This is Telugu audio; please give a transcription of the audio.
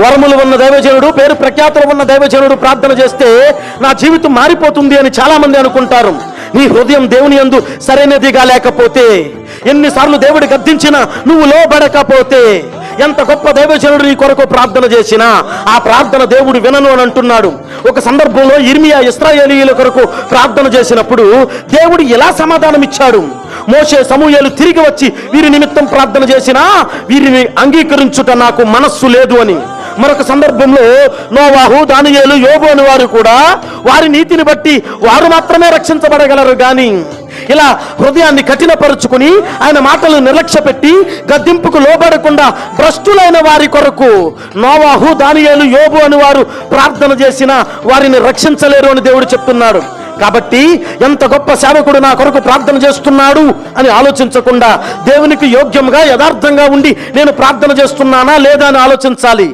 వరములు ఉన్న దైవజనుడు, పేరు ప్రఖ్యాతులు ఉన్న దైవజనుడు ప్రార్థన చేస్తే నా జీవితం మారిపోతుంది అని చాలా మంది అనుకుంటారు. నీ హృదయం దేవుని యందు సరైనదిగా లేకపోతే, ఎన్నిసార్లు దేవుడు గద్దించినా నువ్వు లోబడకపోతే, ఎంత గొప్ప దైవజనుడు నీ కొరకు ప్రార్థన చేసినా ఆ ప్రార్థన దేవుడు వినను అని అంటున్నాడు. ఒక సందర్భంలో ఇర్మియా ఇశ్రాయేలీయుల కొరకు ప్రార్థన చేసినప్పుడు దేవుడు ఎలా సమాధానం ఇచ్చాడు? మోషే సమూయేలు తిరిగి వచ్చి వీరి నిమిత్తం ప్రార్థన చేసినా వీరిని అంగీకరించుట నాకు మనస్సు లేదు అని. మరొక సందర్భంలో నోవాహు, దానియేలు, యోబు అని వారు కూడా వారి నీతిని బట్టి వారు మాత్రమే రక్షించబడగలరు. కానీ ఇలా హృదయాన్ని కఠినపరుచుకుని ఆయన మాటలు నిర్లక్ష్య పెట్టి గద్దింపుకు లోబడకుండా భ్రష్టులైన వారి కొరకు నోవాహు, దానియేలు, యోబు అని వారు ప్రార్థన చేసినా వారిని రక్షించలేరు అని దేవుడు చెప్తున్నాడు. కాబట్టి ఎంత గొప్ప సేవకుడు నా కొరకు ప్రార్థన చేస్తున్నాడు అని ఆలోచించకుండా దేవునికి యోగ్యంగా యథార్థంగా ఉండి నేను ప్రార్థన చేస్తున్నానా లేదా అని ఆలోచించాలి.